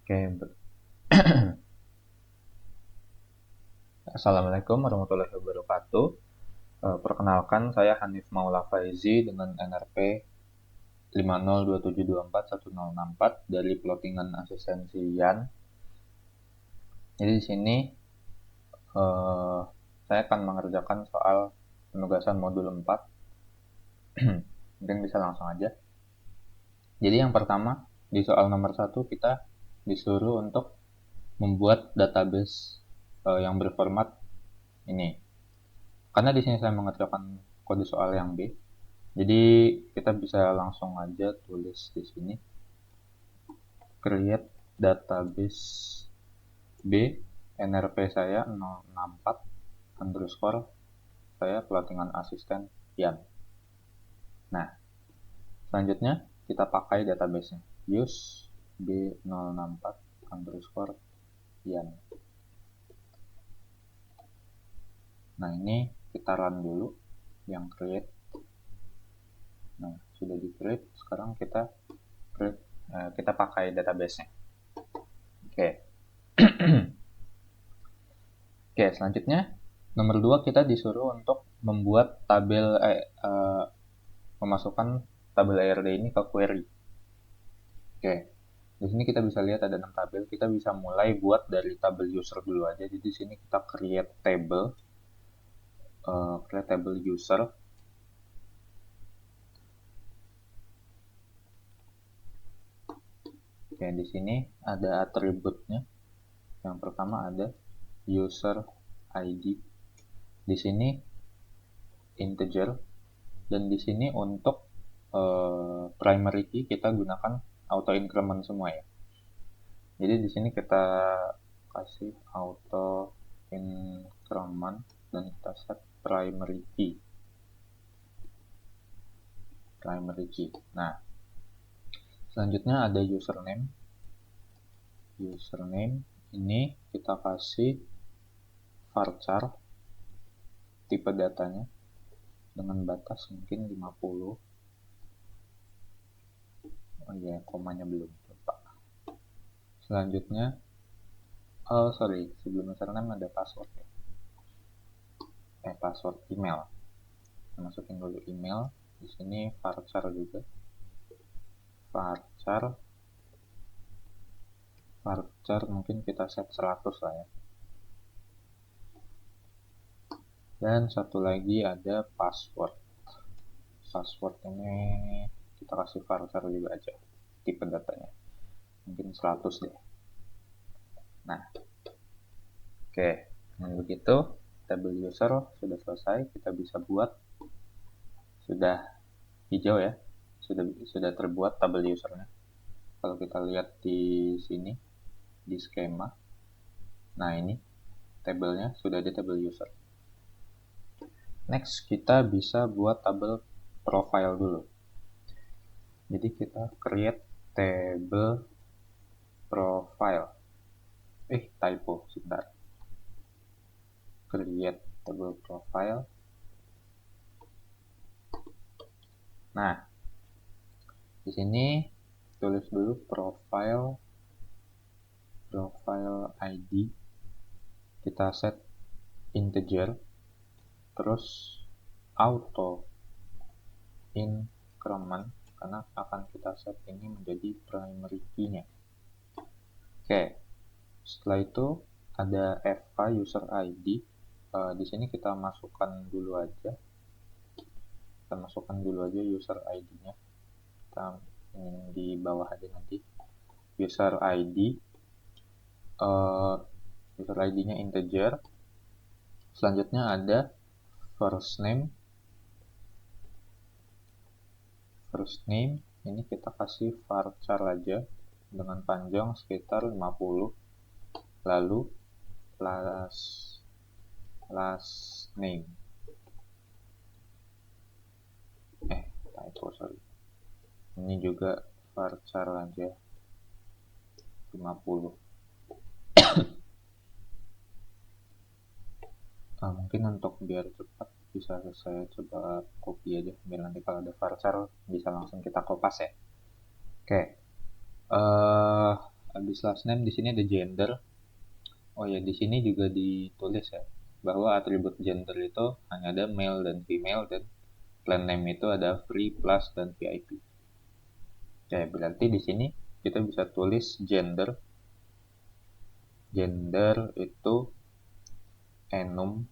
Oke, Assalamualaikum warahmatullahi wabarakatuh. Perkenalkan, saya Hanif Maula Faizi dengan NRP 502724164 dari Plottingan Asistensi Yan. Jadi di sini saya akan mengerjakan soal penugasan modul 4. Mungkin bisa langsung aja. Jadi yang pertama, di soal nomor 1 kita disuruh untuk membuat database yang berformat ini. Karena di sini saya mengerjakan kode soal yang B, jadi kita bisa langsung aja tulis di sini create database B, NRP saya 064 underscore saya plottingan asisten Yan. Nah, selanjutnya kita pakai database-nya use B064 underscore Yan. Nah, ini kita run dulu yang create. Nah, sudah di create, sekarang kita create, kita pakai database-nya. Oke. Oke, selanjutnya nomor 2 kita disuruh untuk membuat tabel memasukkan tabel ARD ini ke query. Oke. Di sini kita bisa lihat ada 6 tabel. Kita bisa mulai buat dari tabel user dulu aja. Jadi di sini kita create table user. Oke, di sini ada atributnya. Yang pertama ada user ID. Di sini integer, dan di sini untuk primary key kita gunakan auto increment semua ya. Jadi di sini kita kasih auto increment dan kita set primary key. Nah, selanjutnya ada username. Ini kita kasih varchar tipe datanya dengan batas mungkin 50. Oh iya, komanya belum, lupa. Selanjutnya, sebelum username ada password ya. Password email. Masukin dulu email. Di sini varchar juga. Varchar mungkin kita set 100 lah ya. Dan satu lagi ada password. Password ini kita kasih varchar juga aja. Tipe datanya. Mungkin 100 deh. Nah, oke. Dengan begitu, table user sudah selesai. Kita bisa buat. Sudah hijau ya. Sudah terbuat tabel usernya. Kalau kita lihat di sini, di skema. Nah, ini tabelnya sudah ada tabel user. Next, kita bisa buat tabel profile dulu. Jadi kita create table profile. Typo, sebentar. Create table profile. Nah, di sini tulis dulu profile ID. Kita set integer. Terus auto increment karena akan kita set ini menjadi primary key-nya. Oke. Setelah itu ada FK user ID. Di sini kita masukkan dulu aja. User ID-nya. Kita di bawah aja nanti. User ID. User ID-nya integer. Selanjutnya ada first name. Ini kita kasih varchar aja dengan panjang sekitar 50. Lalu last name. Typo, sorry. Ini juga varchar aja 50. Mungkin untuk biar cepat bisa saya coba copy aja biar nanti kalau ada varchar bisa langsung kita kopas ya. Oke. Habis slash name di sini ada gender. Oh ya, di sini juga ditulis ya bahwa atribut gender itu hanya ada male dan female, dan plan name itu ada free, plus, dan VIP. Oke, berarti di sini kita bisa tulis gender. Gender itu enum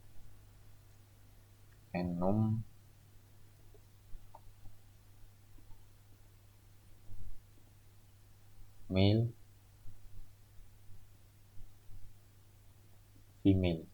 male, female.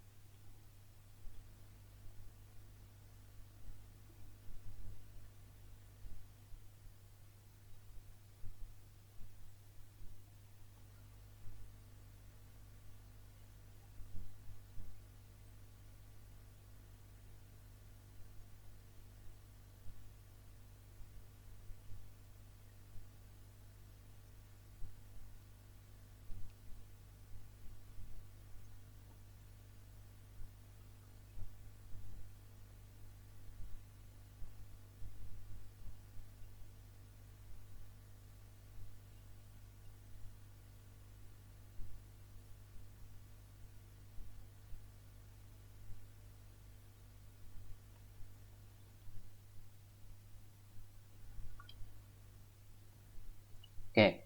Oke,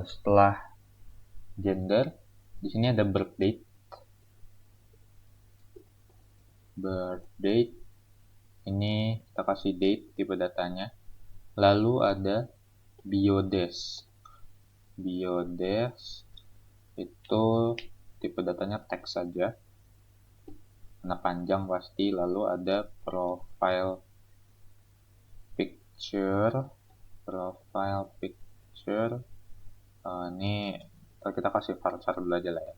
setelah gender, di sini ada birth date. Birth date ini kita kasih date, tipe datanya. Lalu ada biodes. Biodes itu tipe datanya teks saja, karena panjang pasti. Lalu ada profile picture. Ini kita kasih varchar dulu aja lah ya.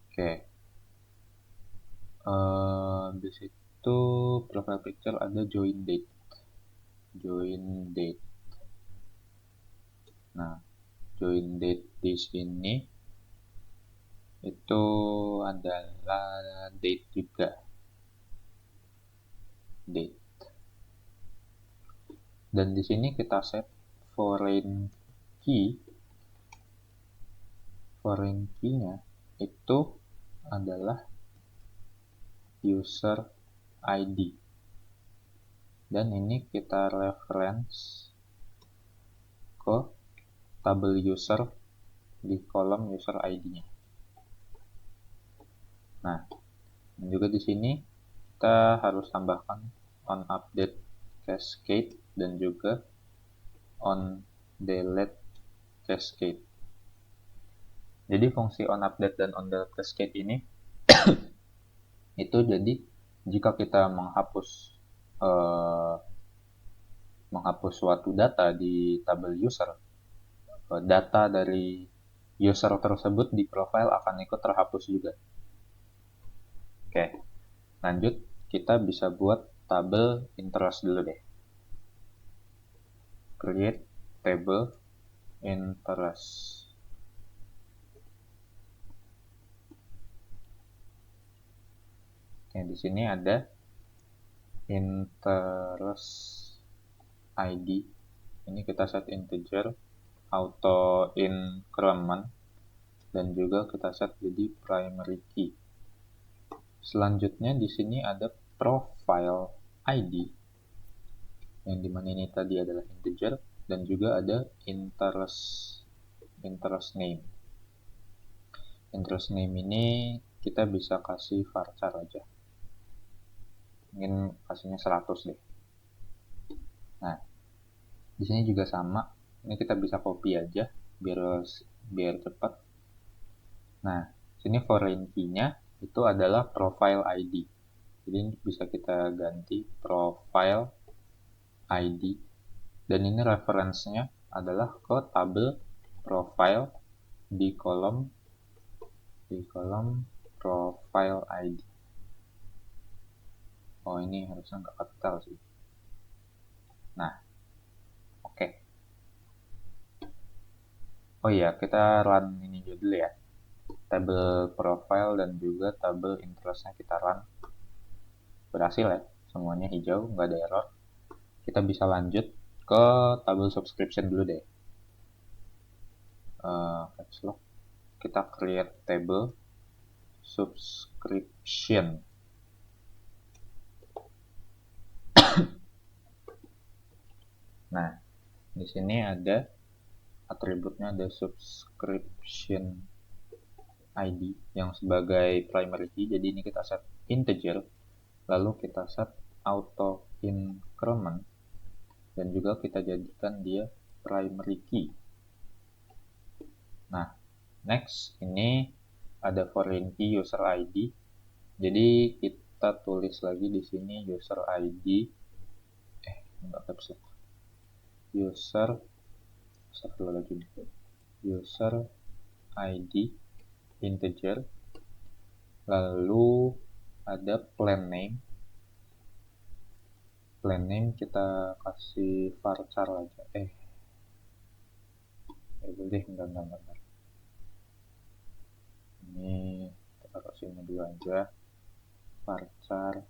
Oke. Di situ profile picture ada join date. Nah, join date di sini itu adalah date juga. Date. Dan di sini kita set foreign key. Foreign key-nya itu adalah user ID. Dan ini kita reference ke tabel user di kolom user ID-nya. Nah, dan juga di sini kita harus tambahkan on update cascade dan juga on delete cascade. Jadi fungsi on update dan on delete cascade ini itu jadi jika kita menghapus suatu data di tabel user, data dari user tersebut di profile akan ikut terhapus juga. Oke, lanjut kita bisa buat tabel interest dulu deh. Create table interest. Oke, di sini ada interest ID. Ini kita set integer, auto increment, dan juga kita set jadi primary key. Selanjutnya di sini ada profile ID, yang dimana ini tadi adalah integer, dan juga ada interest name. Interest name ini kita bisa kasih varchar aja. Mungkin kasihnya 100 deh. Nah, di sini juga sama. Ini kita bisa copy aja biar cepat. Nah, sini foreign key-nya itu adalah profile ID. Jadi bisa kita ganti profile ID. Dan ini reference-nya adalah ke tabel profile di kolom profile ID. Oh, ini harusnya nggak kapital sih. Nah, oke. Oh iya, kita run ini dulu ya. Tabel profile dan juga tabel interest-nya kita run. Berhasil ya, semuanya hijau, nggak ada error. Kita bisa lanjut ke tabel subscription dulu deh. caps lock, kita create table subscription. Nah, di sini ada atributnya, ada subscription ID yang sebagai primary key. Jadi ini kita set integer, lalu kita set auto increment, dan juga kita jadikan dia primary key. Nah, next ini ada foreign key user ID. Jadi kita tulis lagi di sini user ID, enggak caps lock, user ID integer, lalu ada plan name kita kasih varchar aja, boleh, bentar. Ini kita taruh sini dulu aja, varchar.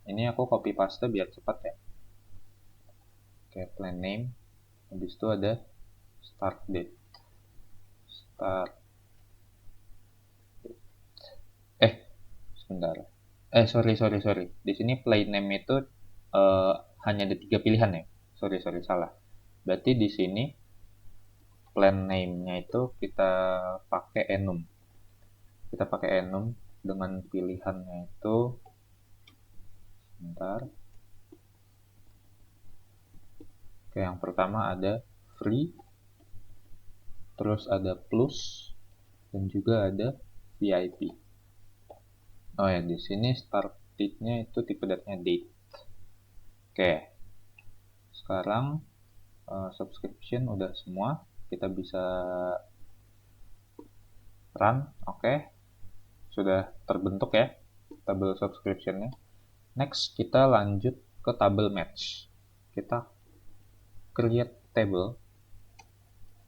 Ini aku copy paste biar cepat ya. Oke, plan name, habis itu ada start date. Sebentar. Sorry. Di sini play name itu hanya ada 3 pilihan ya. Sorry, salah. Berarti di sini plan name-nya itu kita pakai enum. Kita pakai enum dengan pilihannya itu, sebentar. Oke, yang pertama ada free, terus ada plus, dan juga ada VIP. Oh ya, di sini start date-nya itu tipe date-nya date. Oke. Sekarang subscription udah semua, kita bisa run. Oke. Sudah terbentuk ya tabel subscription-nya. Next, kita lanjut ke tabel match. Kita create table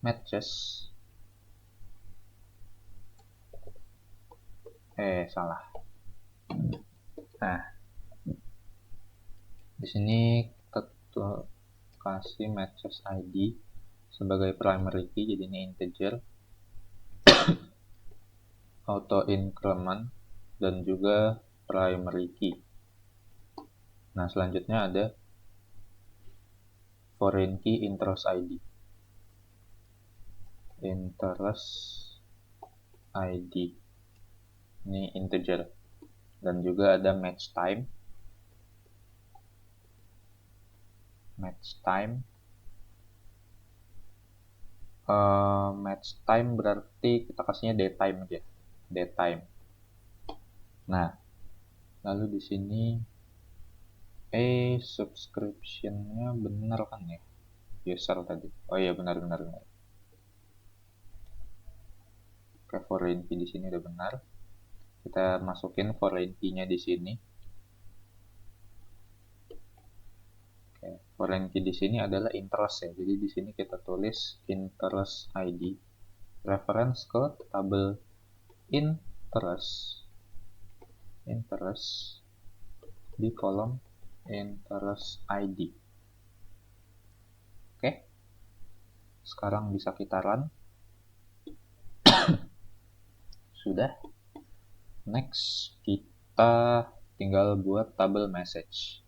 matches. Salah. Nah, di sini kita kasih matches ID sebagai primary key, jadi ini integer, auto increment, dan juga primary key. Nah, selanjutnya ada foreign key interest ID. Ini integer, dan juga ada match time. Match time berarti kita kasihnya daytime aja, daytime. Nah, lalu di sini subscription-nya benar kan ya, user tadi. Oh iya, benar. Oke, foreign key di sini udah benar. Kita masukin foreign key-nya di sini. Oke, foreign key di sini adalah interest ya. Jadi di sini kita tulis interest ID, reference ke tabel interest di kolom interest ID. Oke. Sekarang bisa kita run. Sudah. Next, kita tinggal buat tabel message.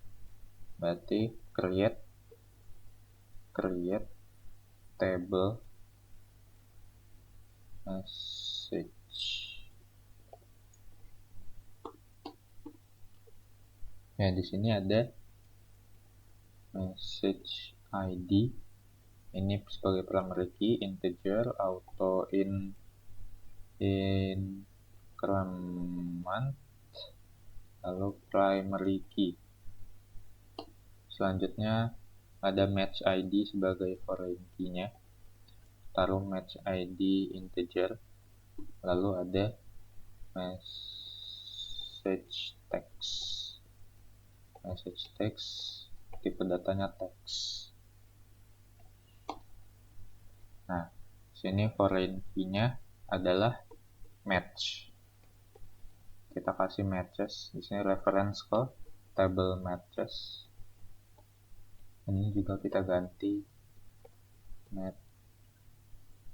Berarti create table message. Ya, di sini ada message ID. Ini sebagai primary key, integer, auto increment, lalu primary key. Selanjutnya ada match ID sebagai foreign key-nya. Taruh match ID integer, lalu ada message text, tipe datanya text. Nah, sini foreign key-nya adalah match. Kita kasih matches, di sini reference ke table matches. Ini juga kita ganti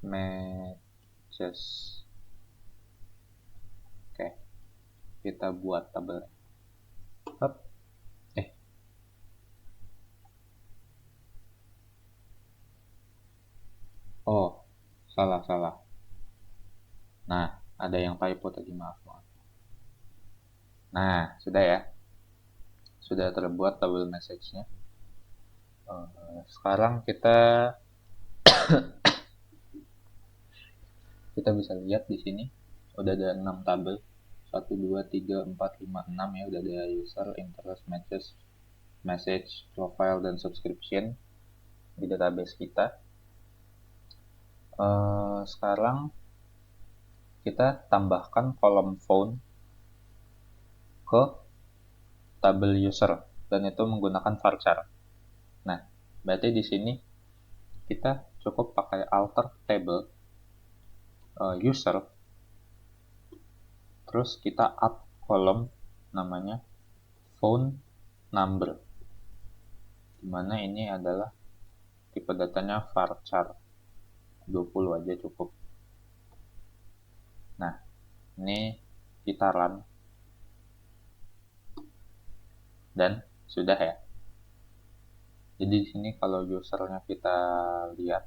matches. Oke, kita buat tabel. Oh, salah. Nah, ada yang typo tadi, maaf. Nah, sudah ya. Sudah terbuat tabel message-nya. Sekarang kita bisa lihat di sini udah ada 6 tabel. 1 2 3 4 5 6 ya, udah ada user, interest, matches, message, profile, dan subscription di database kita. Sekarang kita tambahkan kolom phone ke tabel user, dan itu menggunakan varchar. Nah, berarti di sini kita cukup pakai alter table user, terus kita add kolom namanya phone number, dimana ini adalah tipe datanya varchar 20 aja cukup. Nah, ini kita run dan sudah ya. Jadi di sini kalau usernya kita lihat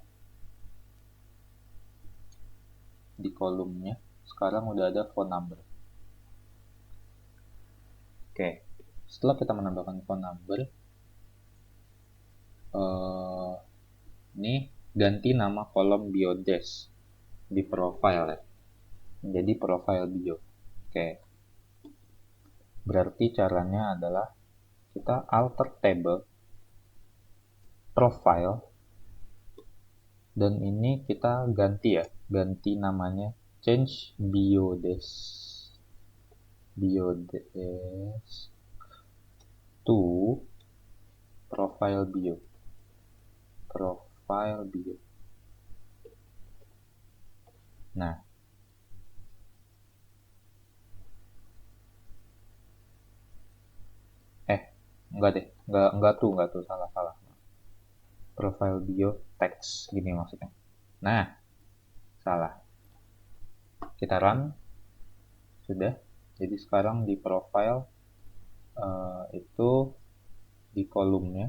di kolomnya, sekarang udah ada phone number. Oke, setelah kita menambahkan phone number, ini ganti nama kolom biodes di profile ya, menjadi profile bio. Oke, berarti caranya adalah kita alter table profile, dan ini kita ganti namanya change biodes to profile bio. Nah, enggak tuh, salah. Profile bio text gini maksudnya. Nah, salah. Kita run, sudah. Jadi sekarang di profile itu di kolomnya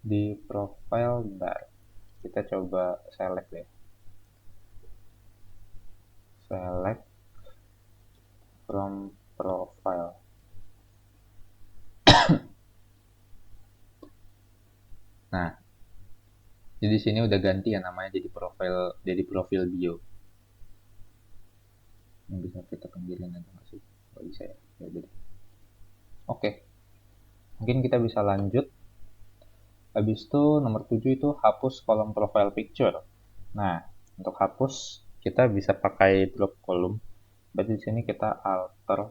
di profile bar, kita coba select deh, select from profile. Nah, jadi sini udah ganti ya namanya jadi profil bio. Ini bisa kita pinggirkan aja nggak sih? Nggak bisa ya. Oke. Mungkin kita bisa lanjut. Habis itu nomor 7 itu hapus kolom profile picture. Nah, untuk hapus kita bisa pakai drop kolom. Berarti di sini kita alter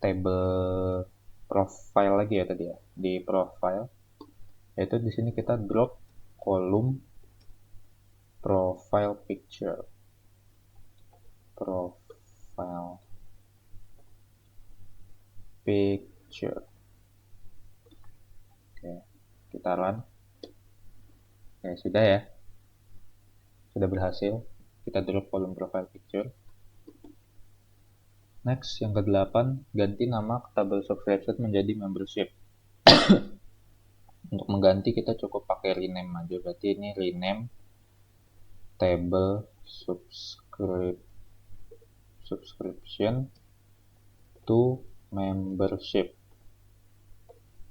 table profile lagi ya tadi ya. Di profile, yaitu di sini kita drop kolom profile picture. Oke, kita run. Oke, sudah ya. Sudah berhasil. Kita drop kolom profile picture. Next, yang ke-8, ganti nama tabel subscription menjadi membership. Untuk mengganti kita cukup pakai rename aja. Berarti ini rename table subscription to membership.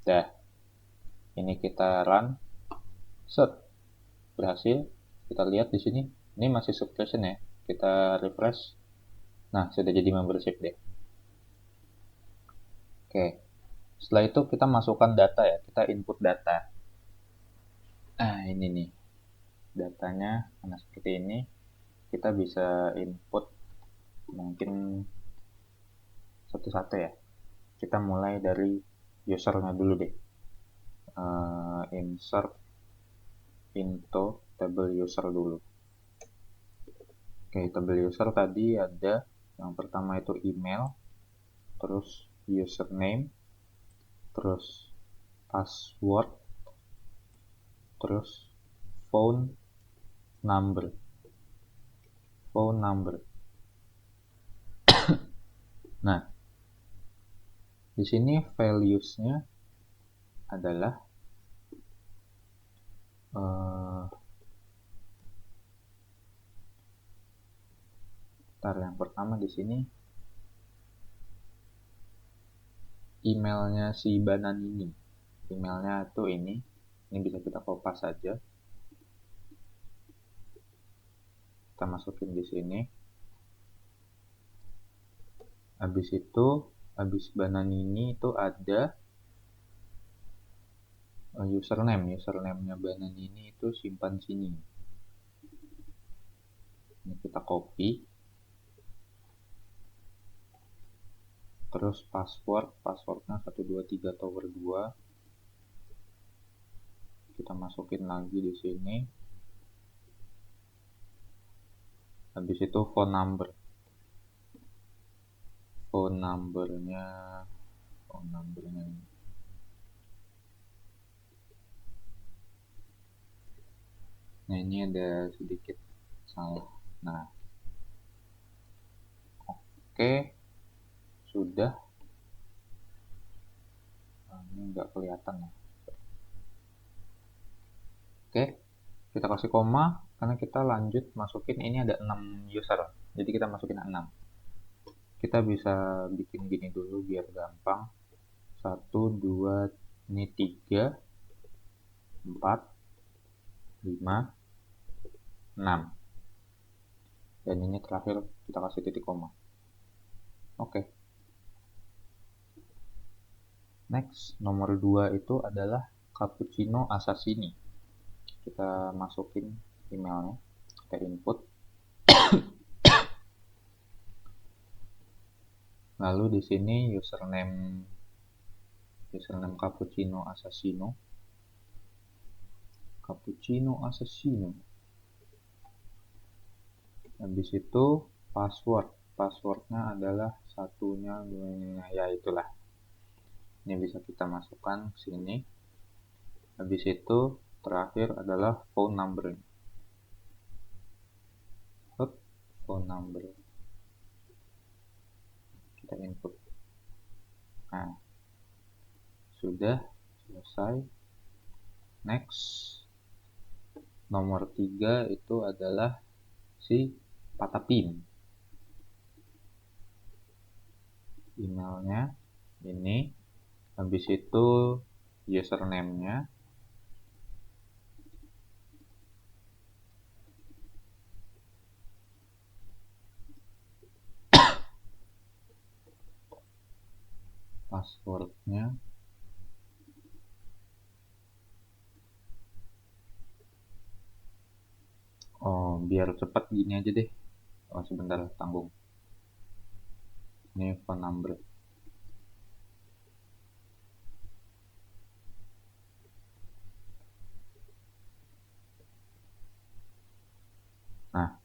Dah. Ini kita run. Set. Berhasil. Kita lihat di sini. Ini masih subscription ya. Kita refresh. Nah, sudah jadi membership deh. Oke. Setelah itu kita masukkan data ya. Kita input data. Nah, ini nih. Datanya karena seperti ini. Kita bisa input mungkin satu-satu ya. Kita mulai dari usernya dulu deh. Insert into table user dulu. Oke, table user tadi ada yang pertama itu email, terus username, terus password, terus phone number. Nah, di sini values-nya adalah yang pertama di sini emailnya si Banan ini. Emailnya tuh ini bisa kita copy saja. Kita masukin di sini. Habis Banan ini itu ada username-nya Banan ini itu simpan sini. Ini kita copy. Terus passwordnya 123 tower 2. Kita masukin lagi di sini. Habis itu phone numbernya nah ini ada sedikit salah. Nah, oke, sudah. Ini nggak kelihatan ya. Oke, kita kasih koma karena kita lanjut masukin. Ini ada 6 user, jadi kita masukin 6. Kita bisa bikin gini dulu biar gampang. 1, 2, ini 3, 4, 5, 6. Dan ini terakhir kita kasih titik koma. Oke. Next, nomor 2 itu adalah Cappuccino Assassini. Kita masukin emailnya, kita input. Lalu di sini username Cappuccino Assassino. Habis itu passwordnya adalah satunya, ya itulah. Ini bisa kita masukkan ke sini. Habis itu terakhir adalah phone number. Kita input. Nah, sudah selesai. Next, nomor 3 itu adalah si Patapim. Emailnya ini. Habis itu username-nya. Passwordnya. Oh, biar cepat gini aja deh. Oh, sebentar, tanggung. Ini phone number. Nah,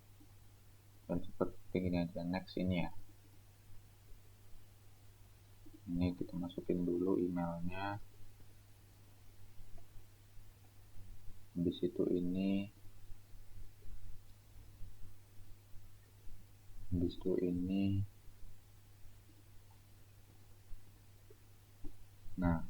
dan seperti gini aja. Next ini ya. Ini kita masukin dulu emailnya. Habis itu ini. Habis itu ini. Nah,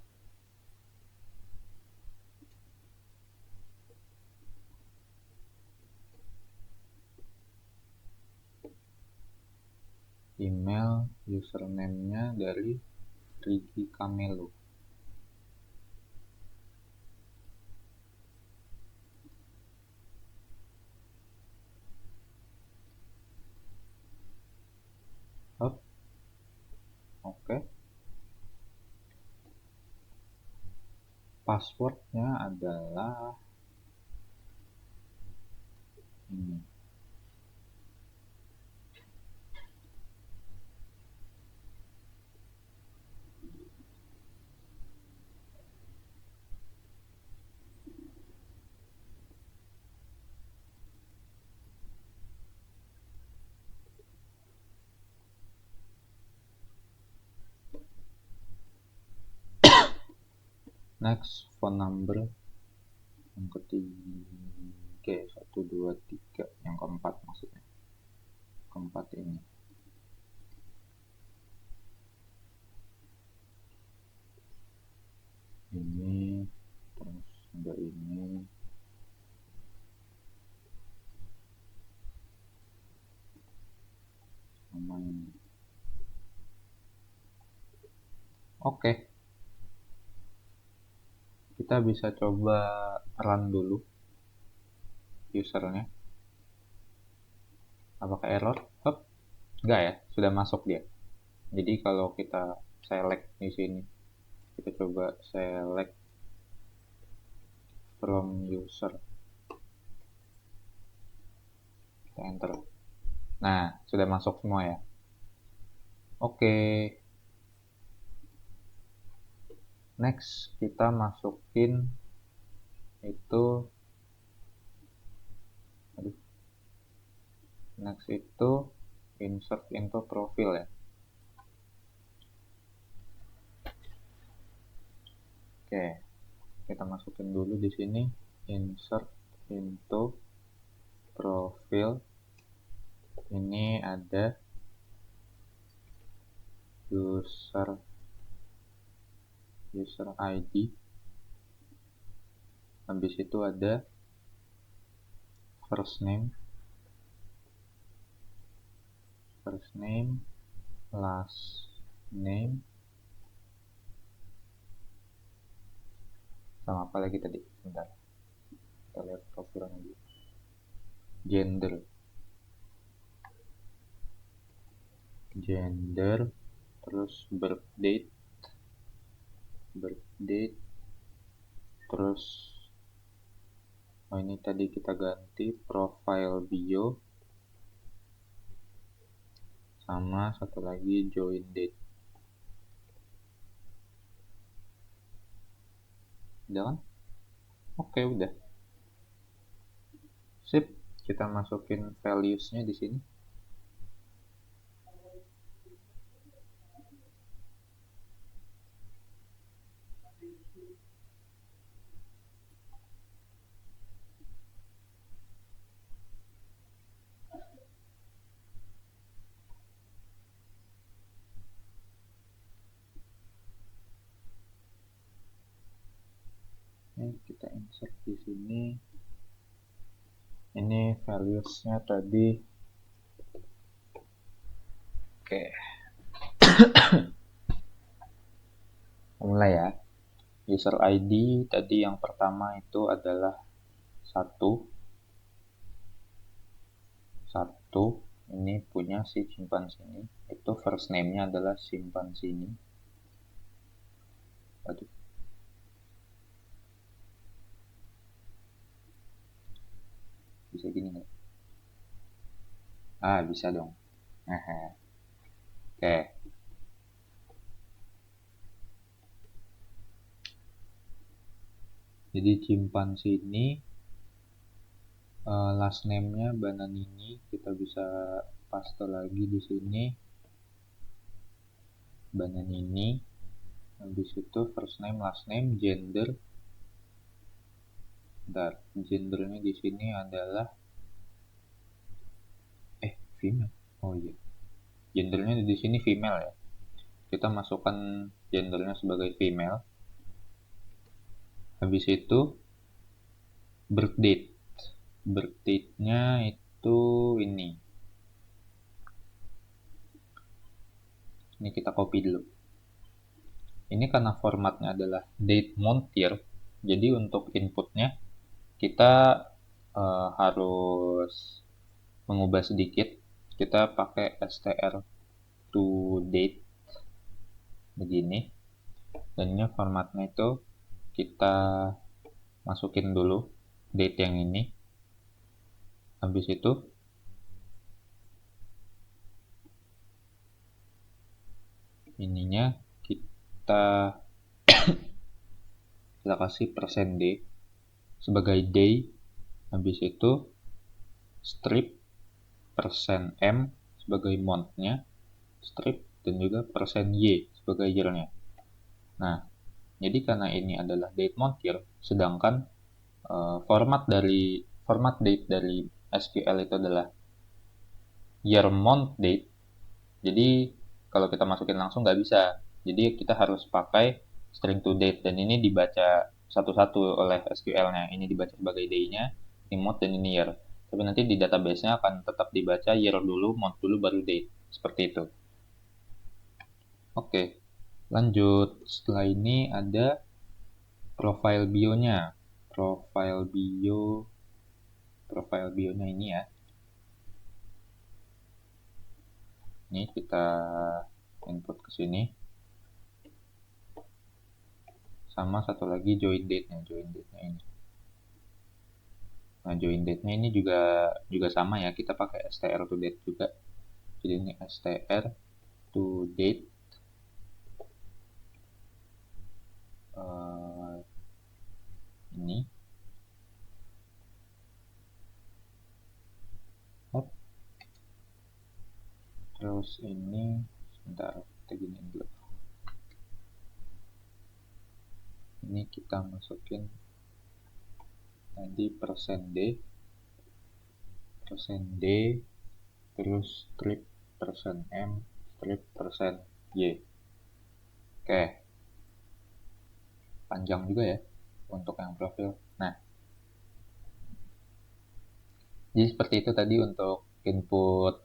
email username-nya dari Ricky Camelo. Oke. Passwordnya adalah ini. Next, phone number yang ketiga, 1, 2, 3, yang keempat maksudnya, keempat ini. Ini, terus ada ini, sama ini. Oke, kita bisa coba run dulu usernya. Apakah error? Hup, enggak ya, sudah masuk dia. Jadi kalau kita select di sini, kita coba select from user, kita enter. Nah, sudah masuk semua ya. Oke. Next, kita masukin itu, next itu insert into profile ya. Oke, kita masukin dulu di sini insert into profile. Ini ada user ID, habis itu ada first name, last name, sama apa lagi tadi, bentar, kita lihat profilnya dulu. Gender, terus birth date, terus ini tadi kita ganti profile bio, sama satu lagi join date. Udah kan? Oke, udah. Sip, kita masukin values-nya di sini. Ini kita insert di sini. Ini values-nya tadi. Oke. Mulai ya. User ID tadi yang pertama itu adalah 1. Ini punya si simpansi ini. Itu first name-nya adalah simpansi ini. Waduh. Bisa gini nggak? Ah, bisa dong. Oke. Jadi simpansi ini last name-nya Bananini, kita bisa paste lagi di sini. Bananini. Habis itu first name, last name, gender. Bentar, gendernya di sini adalah female. Oh iya. Gendernya di sini female ya. Kita masukkan gendernya sebagai female. Habis itu birth date. Birth date-nya itu ini. Ini kita copy dulu. Ini karena formatnya adalah date month year, jadi untuk inputnya kita harus mengubah sedikit. Kita pakai str to date begini, dan ini formatnya itu kita masukin dulu date yang ini. Habis itu ininya kita kasih %d sebagai day. Habis itu strip %m sebagai month-nya, strip, dan juga %y sebagai year-nya. Nah, Jadi karena ini adalah date mount year, sedangkan format date dari SQL itu adalah year month date. Jadi kalau kita masukin langsung nggak bisa. Jadi kita harus pakai string to date dan ini dibaca satu-satu oleh SQL-nya. Ini dibaca sebagai day-nya, ini month dan ini year. Tapi nanti di database-nya akan tetap dibaca year dulu, month dulu, baru date. Seperti itu. Oke, lanjut. Setelah ini ada profile bio-nya. Profile bio-nya ini ya. Ini kita input ke sini. Sama satu lagi join date-nya ini. Nah, join date-nya ini juga sama ya, kita pakai str to date juga. Jadi ini str to date ini. Hop. Terus ini sebentar, kita giniin dulu. Ini kita masukin nanti %d terus strip %m strip %y. Oke, panjang juga ya untuk yang profil. Nah, jadi seperti itu tadi untuk input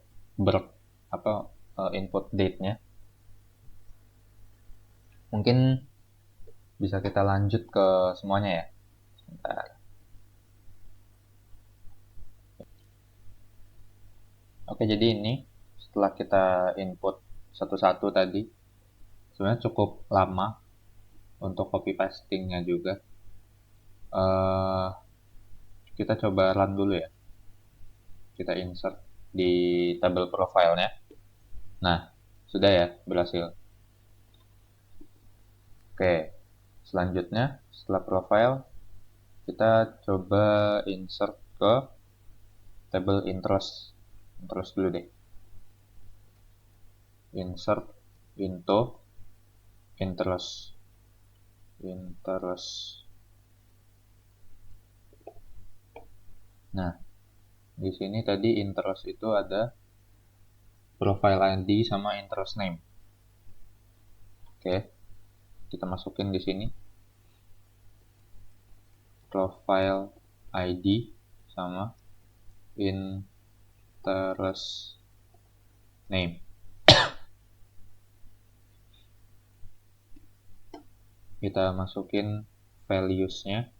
input date-nya. Mungkin bisa kita lanjut ke semuanya ya. Sebentar. Oke, jadi ini setelah kita input satu-satu tadi, sebenarnya cukup lama untuk copy pastingnya juga. Kita coba run dulu ya. Kita insert di tabel profile-nya. Nah, sudah ya, berhasil. Oke, selanjutnya setelah profile, kita coba insert ke tabel interest dulu deh. Insert into interest. Nah, di sini tadi interest itu ada profile ID sama interest name. Oke, kita masukin di sini profile ID sama interest name. Kita masukin values-nya.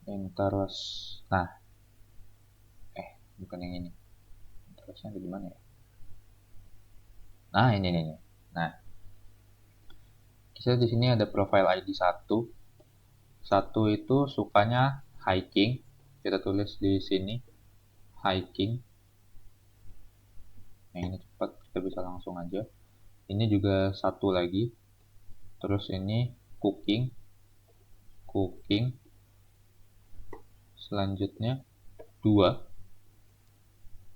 Interest. Nah, bukan yang ini. Interestnya ada di mana ya? Nah, ini. Nah, kita di sini ada profile ID 1. 1 itu sukanya hiking. Kita tulis di sini hiking. Nah, ini cepat, kita bisa langsung aja. Ini juga 1 lagi. Terus ini cooking. Selanjutnya 2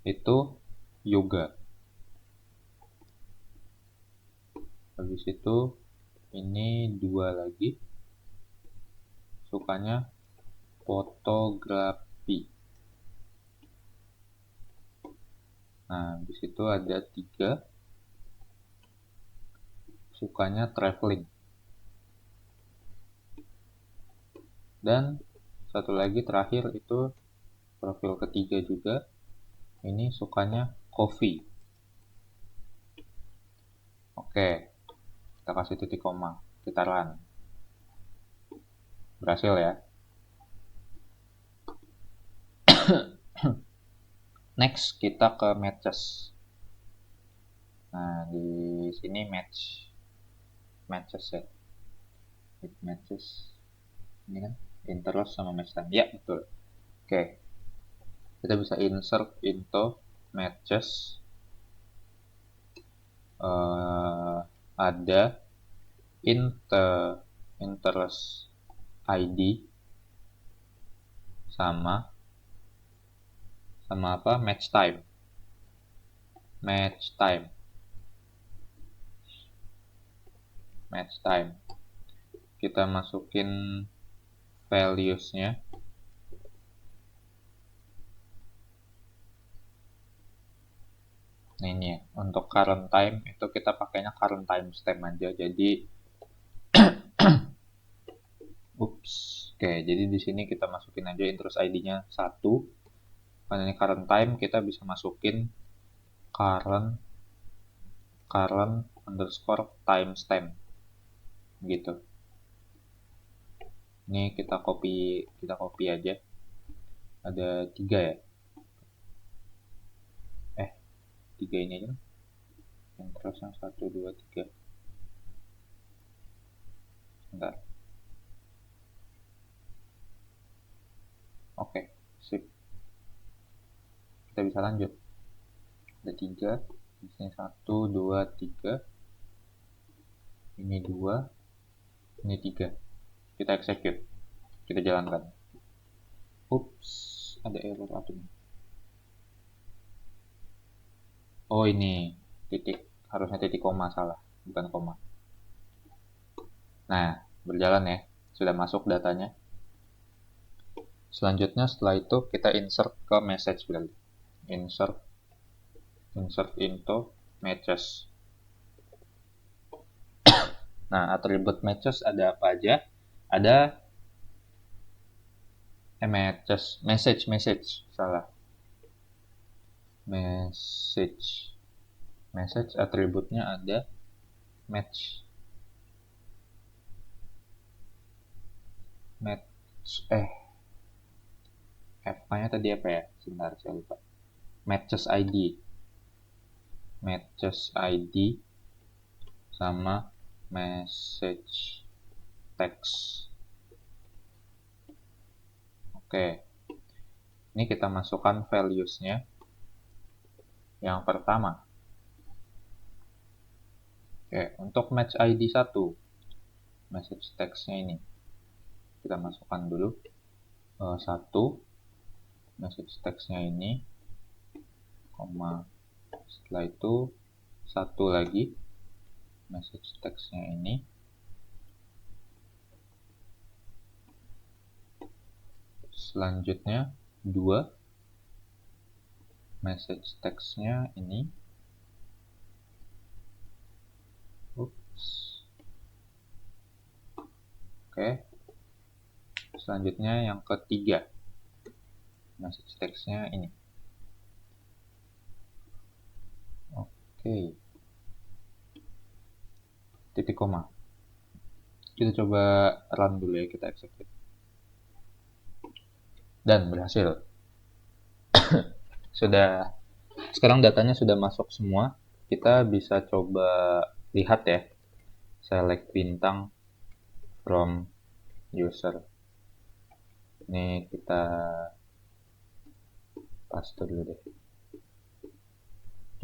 itu yoga. Habis itu ini 2 lagi sukanya fotografi. Nah, habis itu ada 3 sukanya traveling. Dan satu lagi terakhir itu profil ketiga juga. Ini sukanya coffee. Oke, kita kasih titik koma, kita run. Berhasil ya. Next, kita ke matches. Nah, di sini matches ya. Matches. Ini kan interest sama match time. Ya, betul. Oke. Kita bisa insert into matches. Ada interest ID sama apa match time. match time. Kita masukin values-nya. Nah, ini ya, untuk current time itu kita pakainya current timestamp aja. Jadi Oke, jadi di sini kita masukin aja interest ID-nya 1. Karena ini current time, kita bisa masukin current underscore timestamp gitu. Ini kita copy aja. Ada 3 ya. 3 ini aja. Interestnya 1, 2, 3. Bentar. Oke, sip. Kita bisa lanjut. Ada 3. Di sini 1, 2, 3. Ini 2. Ini 3. Kita execute. Kita jalankan. Ups, ada error apa nih? Oh, ini titik, harusnya titik koma, salah, bukan koma. Nah, berjalan ya, sudah masuk datanya. Selanjutnya setelah itu kita insert ke message berarti. Insert into matches. Nah, atribut matches ada apa aja? Ada message, salah. Message atributnya ada match. F-nya tadi apa ya? Sebentar, saya lupa. Matches ID sama message text. Oke. Ini kita masukkan values-nya. Yang pertama. Oke, untuk match ID 1, message text-nya ini. Kita masukkan dulu 1, message text-nya ini, koma, setelah itu 1 lagi, message text-nya ini, selanjutnya 2, message text-nya ini, oke, selanjutnya yang ketiga, message text-nya ini. Oke, titik koma. Kita coba run dulu ya, kita execute. Dan berhasil. Sekarang datanya sudah masuk semua. Kita bisa coba lihat ya. Select bintang from user. Ini kita paste dulu deh.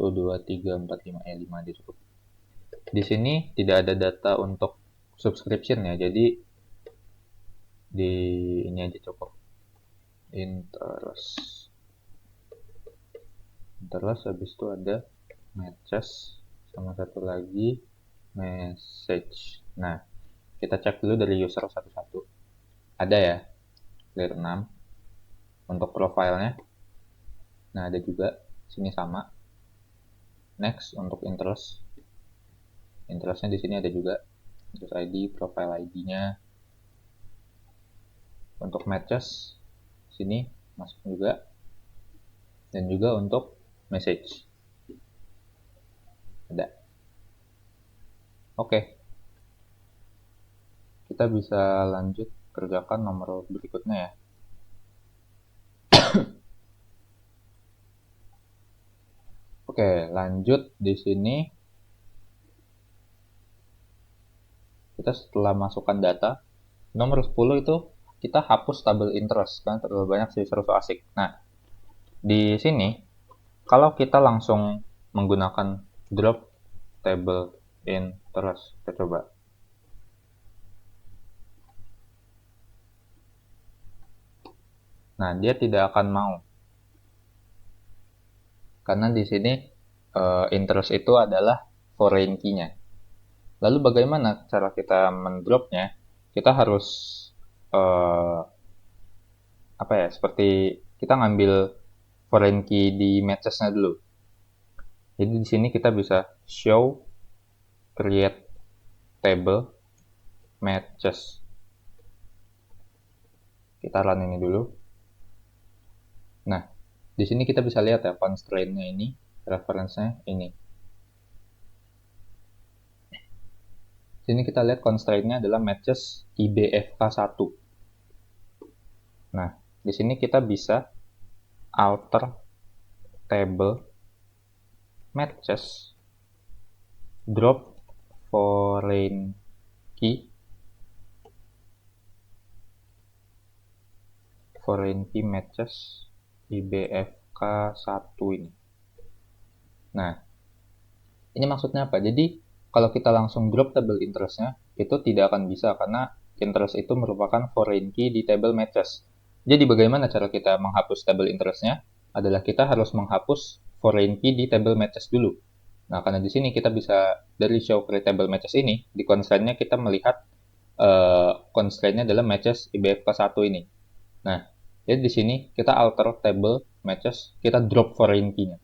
1, 2, 3, 4, 5, 5 dia cukup. Di sini tidak ada data untuk subscription ya, jadi di ini aja cukup. Interest habis itu ada matches sama satu lagi message. Nah, kita cek dulu dari user satu-satu. Ada ya, clear 6 untuk profilnya. Nah, ada juga sini sama. Next untuk interestnya di sini ada juga interest ID, profile ID-nya. Untuk matches sini masuk juga, dan juga untuk message ada. Oke, kita bisa lanjut kerjakan nomor berikutnya ya. Oke, lanjut di sini kita setelah masukkan data nomor 10 itu kita hapus tabel interest karena terlalu banyak user asik. Nah, di sini kalau kita langsung menggunakan drop table interest, kita coba. Nah, dia tidak akan mau. Karena di sini interest itu adalah foreign key-nya. Lalu bagaimana cara kita mendropnya? Kita harus seperti kita ngambil foreign key di matches-nya dulu. Jadi di sini kita bisa show create table matches. Kita run ini dulu. Nah, di sini kita bisa lihat ya constraint-nya ini, reference-nya ini. Sini kita lihat constraint-nya adalah matches IBFK1. Nah, di sini kita bisa alter table matches drop foreign key matches IBFK1 ini. Nah, ini maksudnya apa? Jadi, kalau kita langsung drop table interest-nya, itu tidak akan bisa karena interest itu merupakan foreign key di table matches. Jadi, bagaimana cara kita menghapus table interest-nya? Adalah kita harus menghapus foreign key di table matches dulu. Nah, karena di sini kita bisa dari show create table matches ini, di constraint-nya kita melihat constraint-nya adalah matches IBFK1 ini. Nah, jadi di sini kita alter table matches, kita drop foreign key-nya.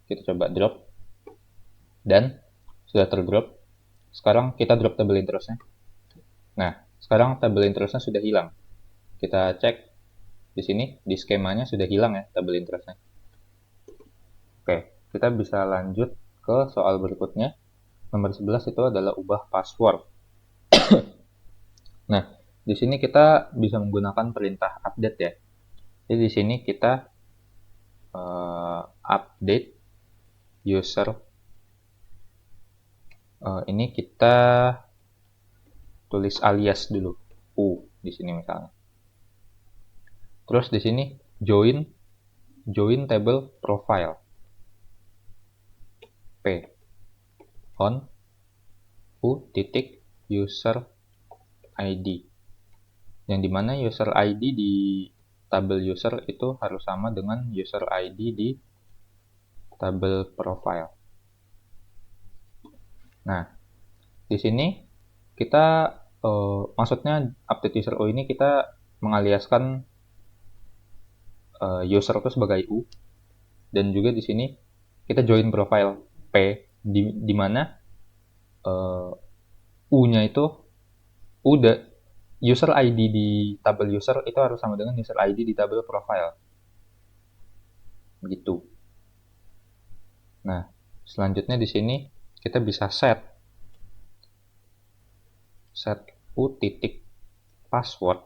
Kita coba drop. Dan sudah terdrop. Sekarang kita drop table interest-nya. Nah, sekarang table interest-nya sudah hilang. Kita cek di sini, di skemanya sudah hilang ya table interest-nya. Oke, kita bisa lanjut ke soal berikutnya. Nomor 11 itu adalah ubah password. Nah, di sini kita bisa menggunakan perintah update ya. Jadi di sini kita update user. Ini kita tulis alias dulu, di sini misalnya. Terus di sini join table profile. P on titik user ID. Yang dimana user ID di tabel user itu harus sama dengan user ID di tabel profile. Nah, di sini kita maksudnya update user U ini kita mengaliaskan user itu sebagai U, dan juga di sini kita join profile P di mana U-nya itu user ID di tabel user itu harus sama dengan user ID di tabel profile. Begitu. Nah, selanjutnya di sini kita bisa set U titik password.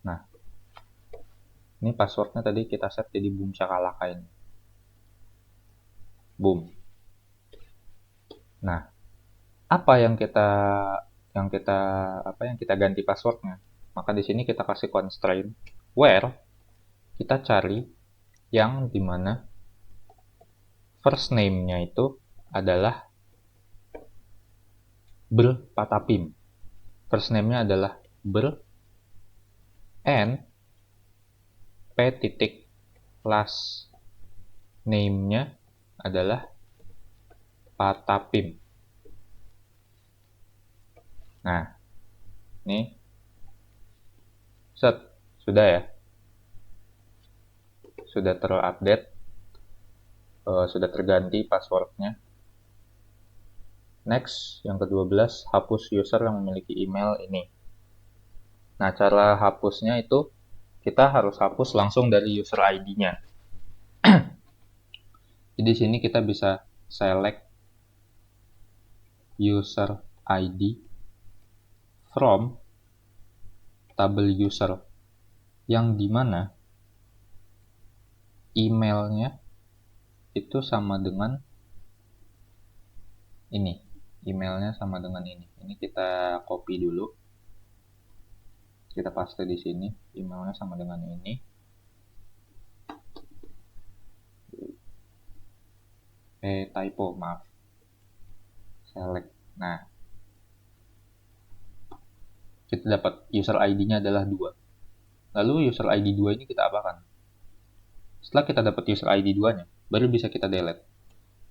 Nah, ini passwordnya tadi kita set jadi boom shakalaka ini. Boom. Nah, apa yang kita ganti passwordnya? Maka di sini kita kasih constraint where kita cari yang dimana first name-nya itu adalah berpatapim. First name-nya adalah and p titik last name-nya adalah patapim. Nah, ini sudah ya, sudah terupdate, sudah terganti passwordnya. Next, yang ke-12, hapus user yang memiliki email ini. Nah, cara hapusnya itu kita harus hapus langsung dari user ID-nya. Jadi di sini kita bisa select user ID from tabel user yang dimana emailnya itu sama dengan ini. Emailnya sama dengan ini. Ini kita copy dulu. Kita paste di sini. Emailnya sama dengan ini. Typo, maaf. Select. Nah, kita dapat user ID-nya adalah 2. Lalu user ID 2 ini kita apakan? Setelah kita dapat user ID 2-nya, baru bisa kita delete.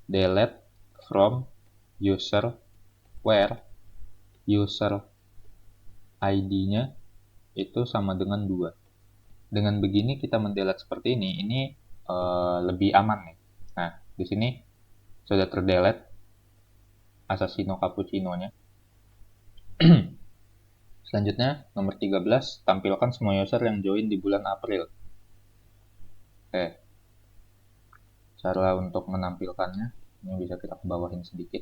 Delete from user where user ID-nya itu sama dengan 2. Dengan begini kita mendelete seperti ini lebih aman nih. Nah, di sini sudah terdelete Assassino Cappuccino-nya. Selanjutnya, nomor 13, tampilkan semua user yang join di bulan April. Oke. Cara untuk menampilkannya, ini bisa kita kebawahin sedikit.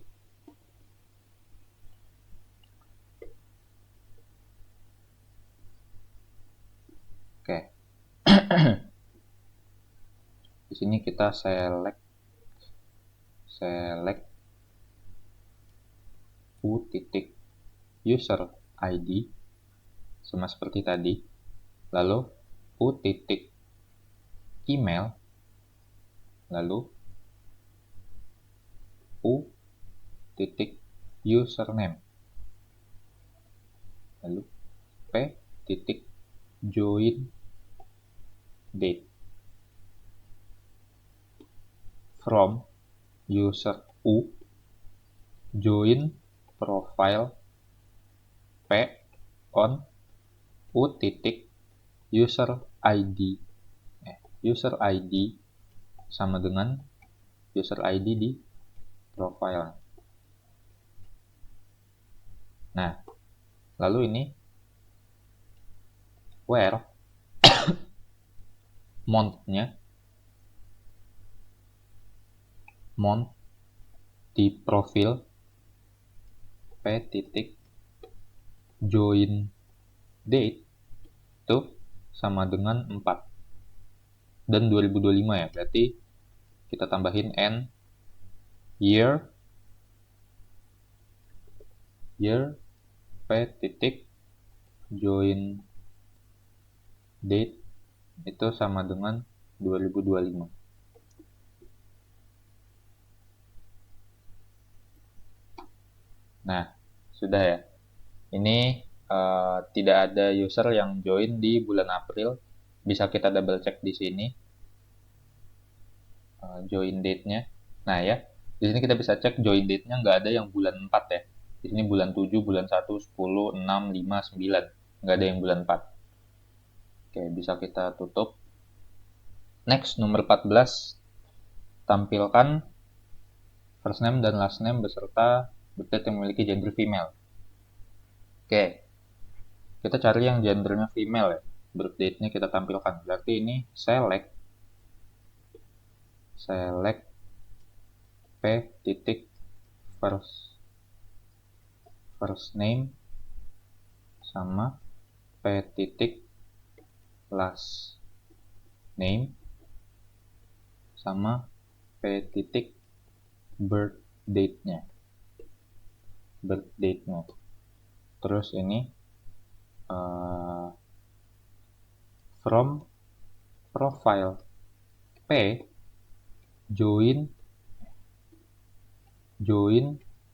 Oke. Di sini kita select u.user ID sama seperti tadi. Lalu u.email, lalu u.username, lalu p.join date from user u, join profile p on u.user ID. User ID sama dengan user ID di profile. Nah, lalu ini where month-nya, month di profil p.join date itu sama dengan 4 dan 2025 ya, berarti kita tambahin n year p.join date itu sama dengan 2025. Nah, sudah ya. Ini tidak ada user yang join di bulan April. Bisa kita double check di sini join date-nya. Nah ya, di sini kita bisa cek join date-nya nggak ada yang bulan 4 ya. Di sini bulan 7, bulan 1, 10, 6, 5, 9. Nggak ada yang bulan 4. Oke, bisa kita tutup. Next, nomor 14. Tampilkan first name dan last name beserta birthdate yang memiliki gender female. Oke, kita cari yang gendernya female ya. Birthdate-nya kita tampilkan. Berarti ini select first name sama last name sama birth date-nya. Terus ini from profile p join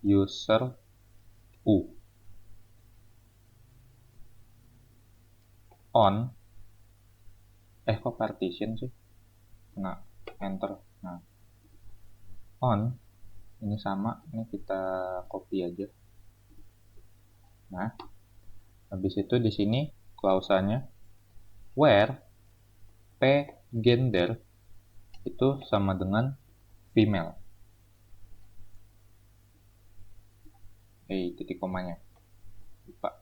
user u on kok partition sih, nah enter. Nah, on ini sama, ini kita copy aja. Nah, habis itu di sini klausanya where p gender itu sama dengan female. Titik komanya lupa.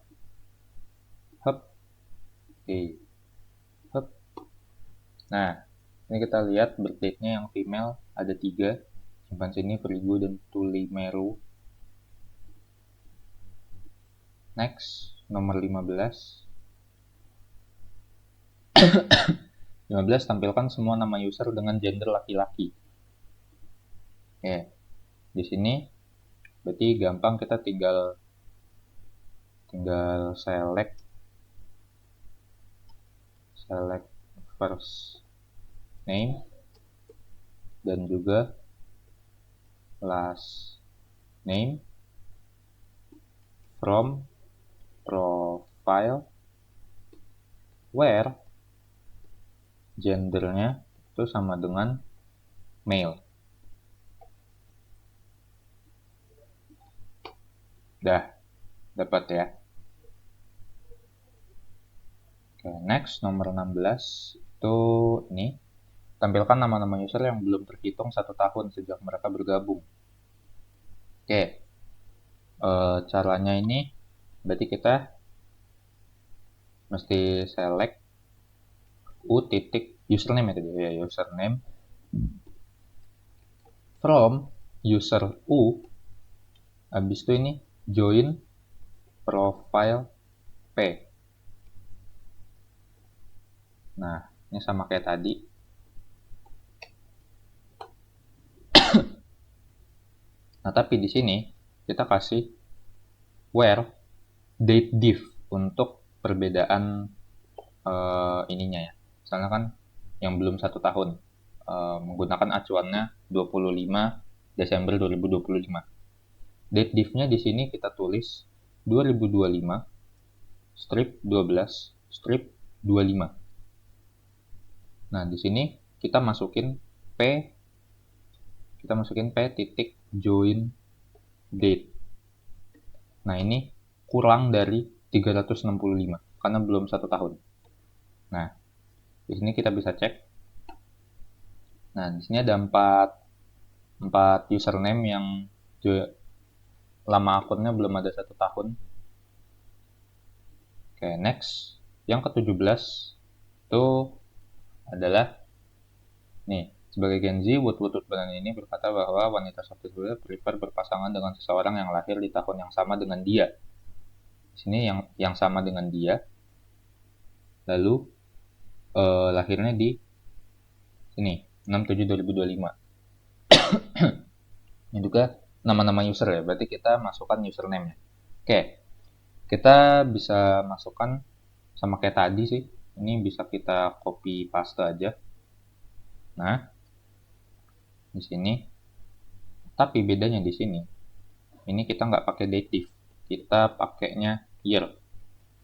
Nah, ini kita lihat birthdate-nya yang female ada 3. Simpan sini Frigo dan Tulimeru. Next, nomor 15. 15, tampilkan semua nama user dengan gender laki-laki. Oke, di sini berarti gampang, kita tinggal select first name dan juga last name from profile where gendernya itu sama dengan mail. Dah, dapat ya. Oke, next nomor 16 itu ini. Tampilkan nama-nama user yang belum terhitung 1 tahun sejak mereka bergabung. Oke, caranya ini berarti kita mesti select u titik username itu ya, username from user u, habis itu ini join profile p. Nah, ini sama kayak tadi. Nah, tapi di sini kita kasih where date div untuk perbedaan ininya ya. Misalnya kan yang belum 1 tahun menggunakan acuannya 25 Desember 2025. Date div-nya di sini kita tulis 2025 strip 12 strip 25. Nah, di sini kita masukin p titik join date. Nah, ini kurang dari 365 karena belum 1 tahun. Nah, di sini kita bisa cek. Nah, di sini ada 4 username yang lama akunnya belum ada 1 tahun. Oke, next. Yang ke-17 itu adalah nih, sebagai Gen Z, Wood Banan ini berkata bahwa wanita software prefer berpasangan dengan seseorang yang lahir di tahun yang sama dengan dia. Di sini yang sama dengan dia. Lalu lahirnya di sini 6/7/2025. Ini juga nama-nama user ya, berarti kita masukkan username-nya. Oke, kita bisa masukkan sama kayak tadi sih. Ini bisa kita copy paste aja. Nah, di sini. Tapi bedanya di sini, ini kita nggak pakai dative, kita pakainya year.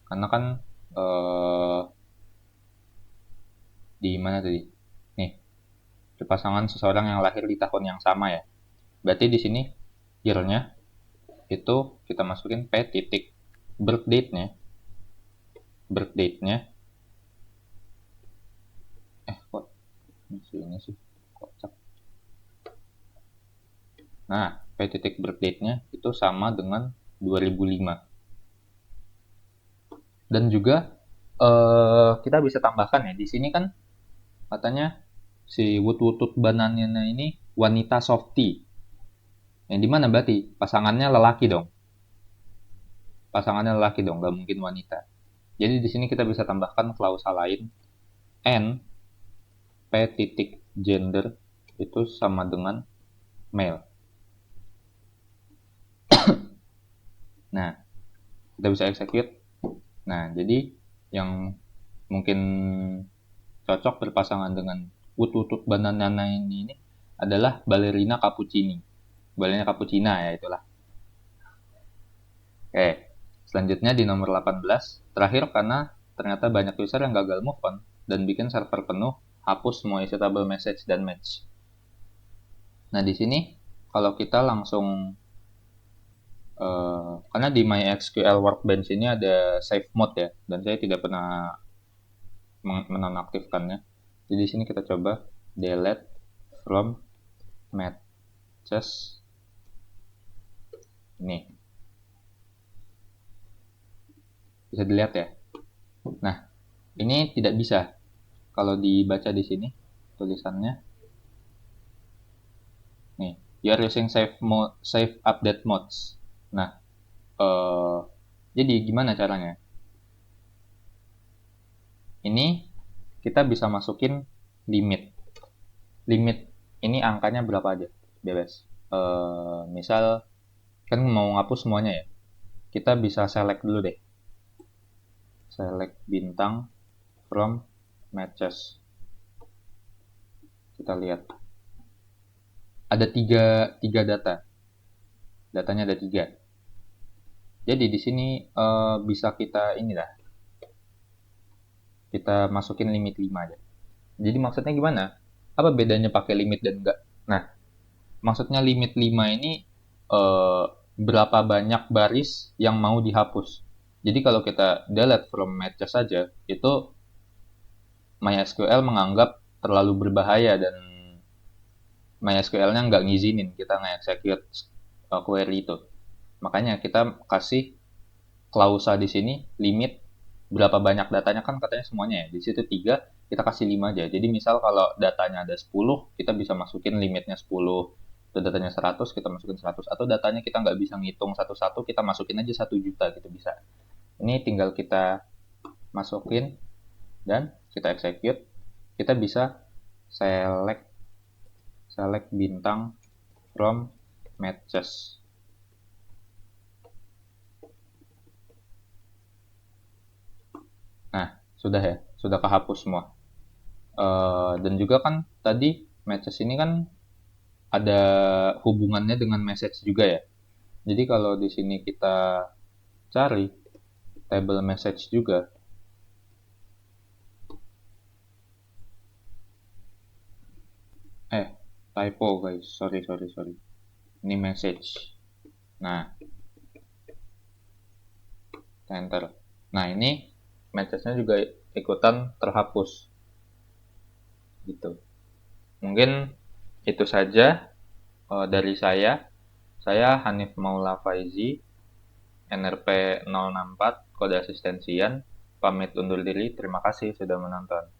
Karena kan di mana tadi? Nih, berpasangan seseorang yang lahir di tahun yang sama ya. Berarti di sini year-nya itu kita masukin p titik birth date-nya kok ini sih kocak. Nah, p titik birth date-nya itu sama dengan 2005. Dan juga kita bisa tambahkan ya, di sini kan katanya si Wutut Banannya ini wanita softy. Yang dimana berarti pasangannya lelaki dong. Nggak mungkin wanita. Jadi di sini kita bisa tambahkan klausa lain, n p titik gender itu sama dengan male. Nah, kita bisa execute. Nah, jadi yang mungkin cocok berpasangan dengan Wutut Banana ini adalah Ballerina Cappuccina ya itulah. Oke, selanjutnya di nomor 18, terakhir karena ternyata banyak user yang gagal move on dan bikin server penuh, hapus semua immutable message dan match. Nah, di sini kalau kita langsung karena di MySQL Workbench ini ada save mode ya, dan saya tidak pernah menonaktifkannya. Jadi di sini kita coba delete from matches. Ini bisa dilihat ya. Nah, ini tidak bisa. Kalau dibaca di sini tulisannya, nih, you are using save update modes. Nah, jadi gimana caranya? Ini kita bisa masukin limit. Limit ini angkanya berapa aja, bebas. Misal kan mau ngapus semuanya ya. Kita bisa select dulu deh. Select bintang from matches. Kita lihat. Ada tiga data. Datanya ada 3. Jadi di sini bisa kita kita masukin limit 5 aja. Jadi maksudnya gimana? Apa bedanya pakai limit dan enggak? Nah, maksudnya limit 5 ini eh, berapa banyak baris yang mau dihapus. Jadi kalau kita delete from matches saja, itu MySQL menganggap terlalu berbahaya dan MySQL-nya nggak ngizinin kita nge-execute query itu. Makanya kita kasih klausa di sini limit berapa banyak datanya, kan katanya semuanya ya. Di situ 3, kita kasih 5 aja. Jadi misal kalau datanya ada 10, kita bisa masukin limitnya 10. Atau datanya 100, kita masukin 100. Atau datanya kita nggak bisa ngitung satu-satu, kita masukin aja 1 juta gitu bisa. Ini tinggal kita masukin dan kita execute. Kita bisa select select bintang from matches. Nah, sudah ya, sudah kehapus semua. Dan juga kan tadi matches ini kan ada hubungannya dengan message juga ya. Jadi kalau di sini kita cari table message juga, typo guys, sorry. Ini message. Nah, enter. Nah, ini message-nya juga ikutan terhapus gitu. Mungkin itu saja dari saya. Saya Hanif Maula Faizi, NRP 064, kode asistensian. Pamit undur diri. Terima kasih sudah menonton.